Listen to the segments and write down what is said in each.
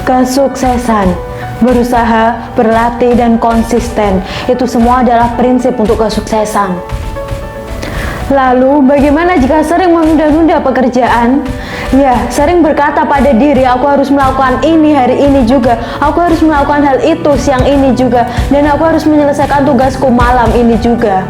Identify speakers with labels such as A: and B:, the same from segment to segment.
A: Kesuksesan, berusaha, berlatih, dan konsisten, itu semua adalah prinsip untuk kesuksesan. Lalu, bagaimana jika sering menunda-nunda pekerjaan? Ya, sering berkata pada diri, aku harus melakukan ini hari ini juga, aku harus melakukan hal itu siang ini juga, dan aku harus menyelesaikan tugasku malam ini juga.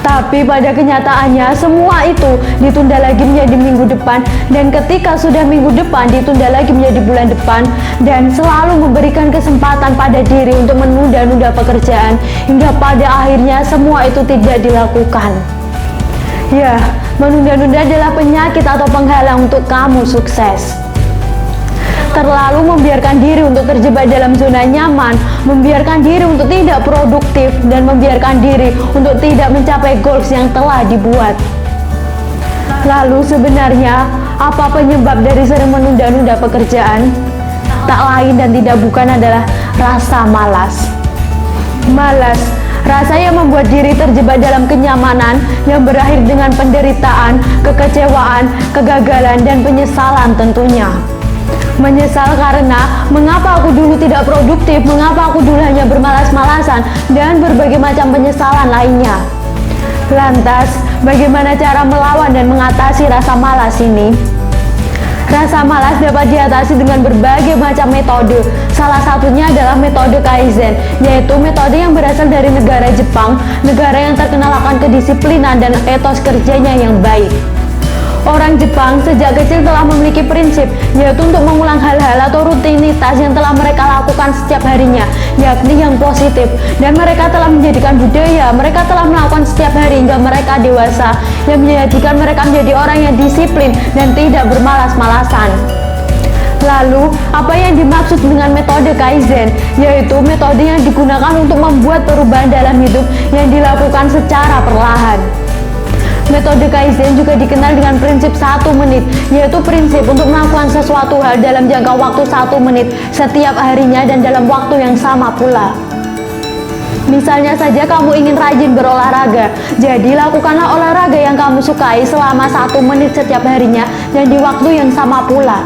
A: Tapi pada kenyataannya semua itu ditunda lagi menjadi minggu depan, dan ketika sudah minggu depan ditunda lagi menjadi bulan depan, dan selalu memberikan kesempatan pada diri untuk menunda-nunda pekerjaan hingga pada akhirnya semua itu tidak dilakukan. Ya, menunda-nunda adalah penyakit atau penghalang untuk kamu sukses. Terlalu membiarkan diri untuk terjebak dalam zona nyaman, membiarkan diri untuk tidak produktif, dan membiarkan diri untuk tidak mencapai goals yang telah dibuat. Lalu sebenarnya, apa penyebab dari sering menunda-nunda pekerjaan? Tak lain dan tidak bukan adalah rasa malas. Malas, rasa yang membuat diri terjebak dalam kenyamanan yang berakhir dengan penderitaan, kekecewaan, kegagalan, dan penyesalan tentunya. Menyesal karena mengapa aku dulu tidak produktif, mengapa aku dulu hanya bermalas-malasan, dan berbagai macam penyesalan lainnya. Lantas, bagaimana cara melawan dan mengatasi rasa malas ini? Rasa malas dapat diatasi dengan berbagai macam metode. Salah satunya adalah metode Kaizen, yaitu metode yang berasal dari negara Jepang, negara yang terkenal akan kedisiplinan dan etos kerjanya yang baik. Orang Jepang sejak kecil telah memiliki prinsip, yaitu untuk mengulang hal-hal atau rutinitas yang telah mereka lakukan setiap harinya, yakni yang positif, dan mereka telah menjadikan budaya, mereka telah melakukan setiap hari hingga mereka dewasa, yang menjadikan mereka menjadi orang yang disiplin dan tidak bermalas-malasan. Lalu, apa yang dimaksud dengan metode Kaizen? Yaitu metode yang digunakan untuk membuat perubahan dalam hidup yang dilakukan secara perlahan. Metode Kaizen juga dikenal dengan prinsip 1 menit, yaitu prinsip untuk melakukan sesuatu hal dalam jangka waktu 1 menit setiap harinya dan dalam waktu yang sama pula. Misalnya saja kamu ingin rajin berolahraga, jadi lakukanlah olahraga yang kamu sukai selama 1 menit setiap harinya dan di waktu yang sama pula.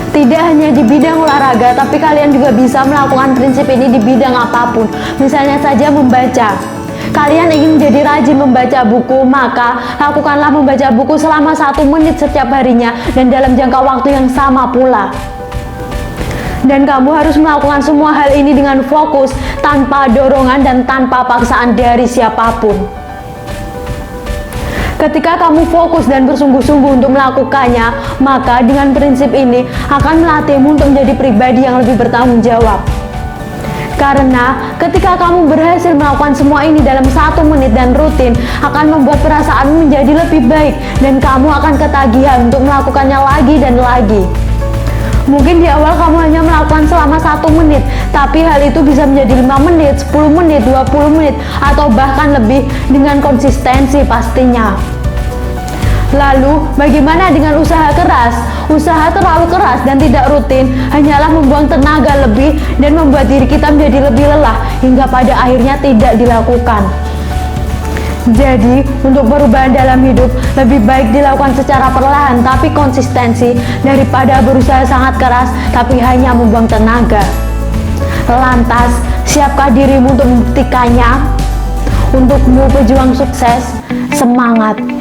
A: Tidak hanya di bidang olahraga, tapi kalian juga bisa melakukan prinsip ini di bidang apapun. Misalnya saja membaca. Kalian ingin menjadi rajin membaca buku, maka lakukanlah membaca buku selama 1 menit setiap harinya dan dalam jangka waktu yang sama pula. Dan kamu harus melakukan semua hal ini dengan fokus, tanpa dorongan dan tanpa paksaan dari siapapun. Ketika kamu fokus dan bersungguh-sungguh untuk melakukannya, maka dengan prinsip ini akan melatihmu untuk menjadi pribadi yang lebih bertanggung jawab. Karena ketika kamu berhasil melakukan semua ini dalam 1 menit dan rutin, akan membuat perasaanmu menjadi lebih baik dan kamu akan ketagihan untuk melakukannya lagi dan lagi. Mungkin di awal kamu hanya melakukan selama 1 menit, tapi hal itu bisa menjadi 5 menit, 10 menit, 20 menit, atau bahkan lebih dengan konsistensi pastinya. Lalu, bagaimana dengan usaha keras? Usaha terlalu keras dan tidak rutin hanyalah membuang tenaga lebih dan membuat diri kita menjadi lebih lelah hingga pada akhirnya tidak dilakukan. Jadi, untuk perubahan dalam hidup lebih baik dilakukan secara perlahan tapi konsistensi daripada berusaha sangat keras tapi hanya membuang tenaga. Lantas, siapkah dirimu untuk membuktikannya? Untukmu pejuang sukses, semangat!